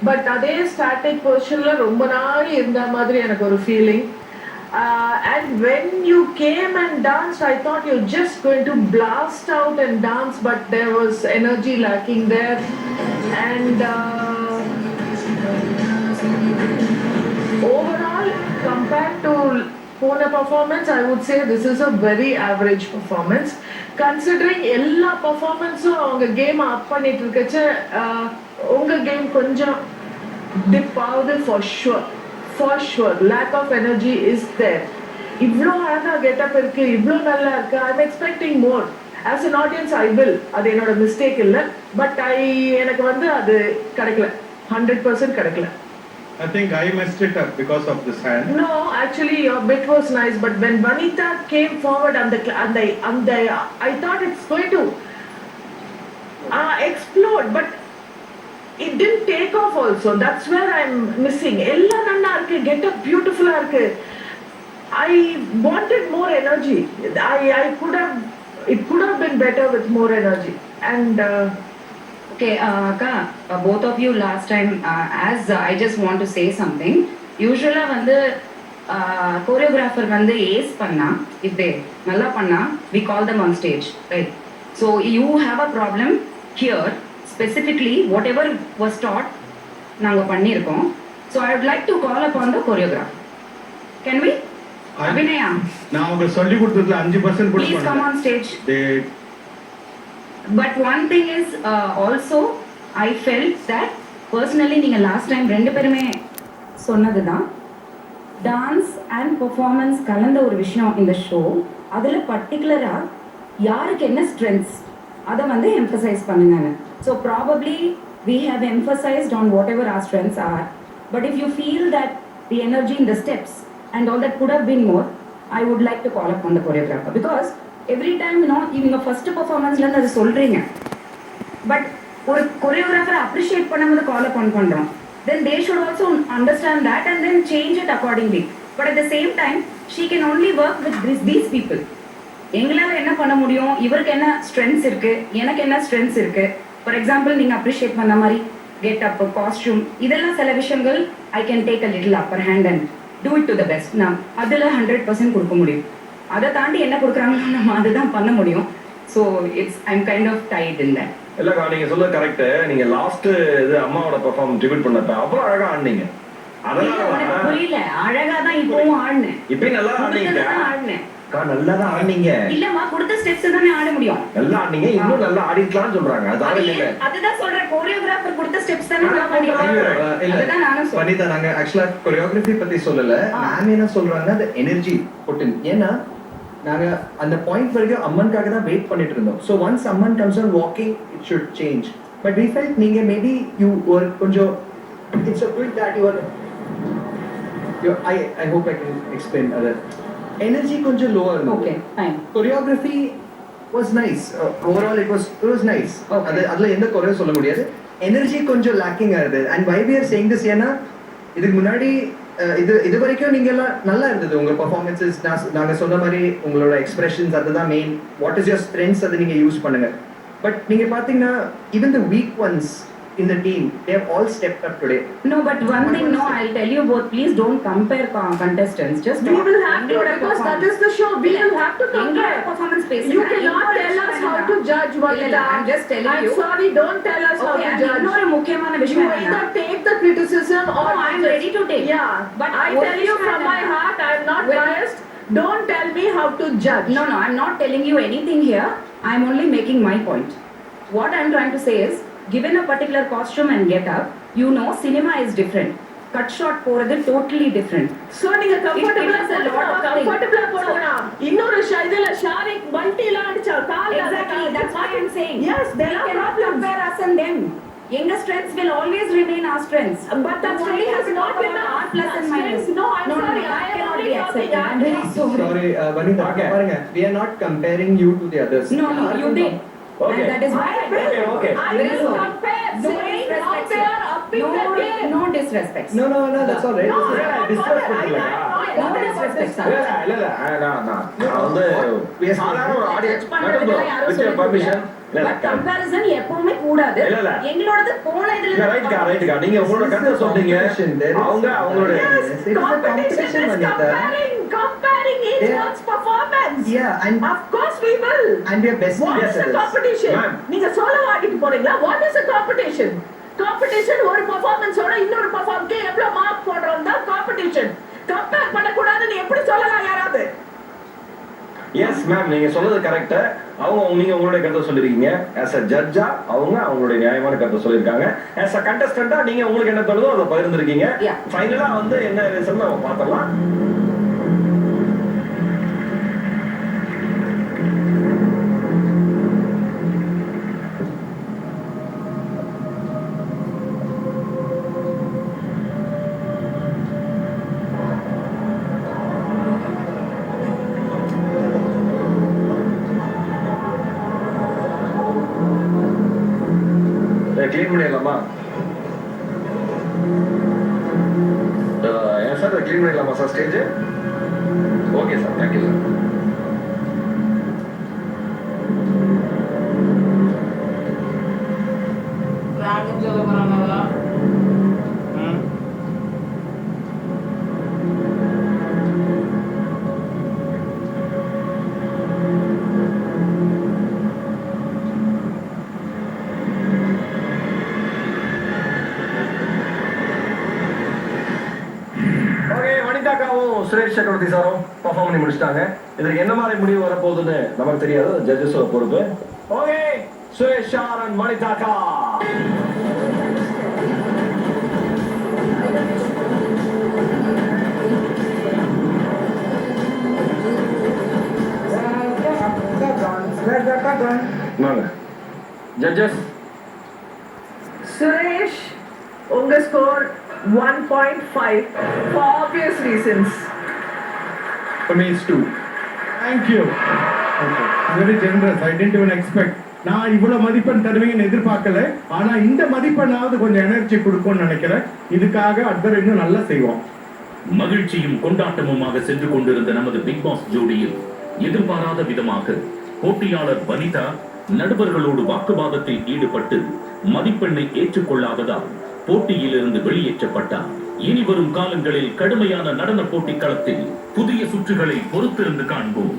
But அதே static பொசிஷன்ல ரொம்ப நாள் இருந்த மாதிரி எனக்கு ஒரு feeling. And when you came and danced, I thought you're just going to blast out and dance, but there was energy lacking there. And overall, compared to Pona performance, I would say this is a very average performance. Considering எல்லா பர்ஃபார்மன்ஸும் அவங்க came up பண்ணிட்டு இருக்கச்ச உங்க game கொஞ்சம் dip ஆகுது for sure lack of energy is there. இவ்வளோ அழகாக getup இருக்கு, இவ்வளோ நல்லா இருக்கு. I am expecting more. As an audience I will, அது என்னோட மிஸ்டேக் இல்லை. பட் எனக்கு வந்து அது கிடைக்கல, 100% கிடைக்கல. I think I messed it up because of this hand. No, actually your bit was nice, but when Vanita came forward and I thought it's going to explode, but it didn't take off also. That's where I'm missing. Ella nalla irukku, get up beautiful ah irukku. I wanted more energy. It could have been better with more energy. And okay, Akka, both of you last time, as I just want to say something. Usually வந்து choreographer வந்து ace பண்ணா, if they நல்லா பண்ணா, we call them on stage, right? So you have a problem here, specifically whatever was taught நாங்க பண்ணிருக்கோம். So I would like to call upon the choreographer. Can we? Abhinaya, நான் உங்களுக்கு சொல்லி கொடுத்ததுல 5% கூட please come on stage. They But one thing is also I felt that personally நீங்க last time ரெண்டு பேருமே சொன்னதுதான் டான்ஸ் அண்ட் பெர்ஃபார்மன்ஸ் கலந்த ஒரு விஷயம் இந்த ஷோ. அதில் பர்டிகுலராக யாருக்கு என்ன ஸ்ட்ரென்த்ஸ் அதை வந்து எம்ஃபசைஸ் பண்ணுங்க. So probably we have emphasized on whatever our strengths are, but if you feel that the energy in the steps and all that could have been more, I would like to call upon the choreographer, because every time இவங்க first பர்ஃபார்மன்ஸ்லேருந்து அது சொல்கிறீங்க, but ஒரு கொரியோகிராஃபரை appreciate பண்ணும்போது கால் upon பண்ணுறோம். then they should also understand that and then change it accordingly. But at the same time, she can only work with these people. எங்களால் என்ன பண்ண முடியும், இவருக்கு என்ன ஸ்ட்ரென்த்ஸ் இருக்குது, எனக்கு என்ன ஸ்ட்ரென்த்ஸ் இருக்குது. ஃபார் எக்ஸாம்பிள் நீங்கள் அப்ரிஷியேட் பண்ண மாதிரி கெட் அப், காஸ்டியூம், இதெல்லாம் சில விஷயங்கள் I can take a little upper hand and do it to the best. நான் அதில் 100% கொடுக்க முடியும். அதை தாண்டி என்ன கொடுக்குறாங்களோ நம்ம அதுதான் பண்ண முடியும். So it's I am kind of tied in that. இல்லக்கா, நீங்க சொல்ல கரெக்ட். நீங்க லாஸ்ட் இது அம்மாவோட பெர்ஃபார்மன்ஸ் ட்ரிபியூட் பண்ணப்ப அவ்வளவு அழகா ஆடுனீங்க. அதனால புரியல, அழகா தான் இப்பவும் ஆடுனேன். இப்பயும் நல்லா ஆடுனீங்க. நல்லா தான் ஆடுனீங்க. இல்லம்மா, கொடுத்த ஸ்டெப்ஸ் தானே ஆட முடியும். நல்லா ஆடுனீங்க, இன்னும் நல்லா ஆடிக்கலாம்னு சொல்றாங்க. அதான் இல்ல, அதுதான் சொல்றேன், கோரியோகிராஃபர் கொடுத்த ஸ்டெப்ஸ் தானே ஆட முடியும். அதுதான் நானும் சொல்றேன். வனிதா, நாங்க ஆக்சுவலா கோரியோகிராஃபி பத்தி சொல்லல. மேம் என்ன சொல்றாங்க, அந்த எனர்ஜி புட் இன். ஏன்னா நாங்க அந்த பாயிண்ட் வரைக்கும் அம்மனுக்காக தான் வெயிட் பண்ணிட்டு இருந்தோம். So once Amman comes on walking, it should change. But we felt நீங்க மேபி யூ ஒரு கொஞ்சம் it's a good that you I hope I can explain other. Energy கொஞ்சம் லோவா இருந்தது. Okay, fine. Choreography was nice. Overall it was nice. அதுல எந்த குறையும் சொல்ல முடியாது. எனர்ஜி கொஞ்சம் லேக்கிங் ஆகுது. And why we are saying this, ஏன்னா இதுக்கு முன்னாடி இது வரைக்கும் நீங்க எல்லாம் நல்லா இருந்தது உங்க பெர்ஃபார்மன்ஸஸ். நாங்க சொன்ன மாதிரி உங்களோட எக்ஸ்பிரஷன்ஸ் அதுதான் main. What is your strengths, அதை நீங்க யூஸ் பண்ணுங்க. பட் நீங்க பாத்தீங்கன்னா even the week once in the team, they have all stepped up today. No, but one thing, no, I'll tell you both, please don't compare contestants. Just we will have to, because that is the show. We will have to compare performance space. You cannot tell us how to judge Vanita. I'm just telling you. I'm sorry, don't tell us how to judge. இன்னொரு முக்கியமான விஷயம், you either take the criticism or I'm ready to take. Yeah, but I tell you from my heart, I'm not biased. Don't tell me how to judge. No, I'm not telling you anything here. I'm only making my point. What I'm trying to say is, given a particular costume and get up, you know cinema is different. Cut short போறது totally different. So நீங்க comfortable போடுங்க. இன்னொரு இதுல ஷாரிக் மல்டில அடிச்சா கால். Exactly, that's why I'm saying. Yes, there are cannot compare us and them. Younger strengths will always remain our strengths. But that only has not been our plus and minus. No, I'm sorry. I cannot be accepted. I'm very sorry, Vanita, பாருங்க, we are not comparing you to the others. No, you did. Okay. And that is why Okay. I will compare. No disrespect. No, that's all right. No, disrespect இல்ல. No disrespect. இல்ல நான் வந்து சாதாரண ஒரு audience with your permission but comparison எப்பவுமே கூடாது. இல்ல, இல்ல. எங்களோடது போன இதுல இல்ல, ரைட்க்கா. நீங்க உங்களோட கருத்தை சொல்றீங்க. அவங்க அவங்களுடைய Yes, It is a competition, is Vanitha. comparing each Yeah. one's performance. Yeah, and Of course we will. we are best What is friends the at this. competition? Ma'am. நீங்க சொல்ல வாங்கிட்டு போறீங்களா? What is the competition? Competition ஒரு பெர்ஃபார்மன்ஸோட இன்னொரு பெர்ஃபார்மன்ஸ்க்கு எவ்வளவு mark போடுறோம் தான் competition. Compare பண்ணக்கூடாதுன்னு எப்படி சொல்லலாம் யாராவது? எஸ் மேம், நீங்க சொல்றது கரெக்ட். நீங்க உங்களுடைய கருத்தை சொல்லிருக்கீங்க. ஆஸ் அ ஜட்ஜா அவங்க அவங்களுடைய நியாயமான கருத்தை சொல்லியிருக்காங்க. ஆஸ் அ கண்டஸ்டண்டா நீங்க உங்களுக்கு என்ன தோணுதோ அதை பகிர்ந்துருக்கீங்க. Yeah. ஃபைனலா வந்து என்ன ரிசல்ட் நம்ம பார்த்தலாம். கிளீன் பண்ணிடலாமா? ஏன் சார் கிளீன் பண்ணிடலாமா sir stage? Okay sir, thank you sir. வனிதாக்காவும் சுரேஷ் சக்கரவர்த்தி சாரும் பர்ஃபார்ம் பண்ணி முடிச்சிட்டாங்க. இதுக்கு என்ன மாதிரி முடிவு வரப்போகுதுன்னு நமக்கு தெரியாது, ஜட்ஜஸோட பொறுப்பு. ஓகே, சுரேஷ் சார் அண்ட் வனிதாக்கா. ஜட்ஜஸ், சுரேஷ் உங்க score 1.5 for obvious reasons. For me it's 2. Thank you. Okay. Very generous. I didn't even expect. நான் இவ்வளவு மதிப்பெண் தருவீங்கன்னு எதிர்பார்க்கல. ஆனா இந்த மதிப்பெண்ணாவது கொஞ்சம் எனர்ஜி கொடுக்கும்னு நினைக்கிறேன். இதுக்காக அக்பர் இன்னும் நல்லா செய்வோம். மகிழ்ச்சியும் கொண்டாட்டமுமாக சென்று கொண்டிருந்த நமது பிக் பாஸ் ஜோடியில் எதிர்பாராத விதமாக போட்டியாளர் வனிதா நடுவர்களோடு வாக்குவாதத்தில் ஈடுபட்டு மதிப்பெண்ணை ஏற்றுக்கொள்ளாததால் போட்டியிலிருந்து வெளியேற்றப்பட்டார். இனி வரும் காலங்களில் கடுமையான நடன போட்டி களத்தில் புதிய சுற்றுகளை பொறுத்திருந்து காண்போம்.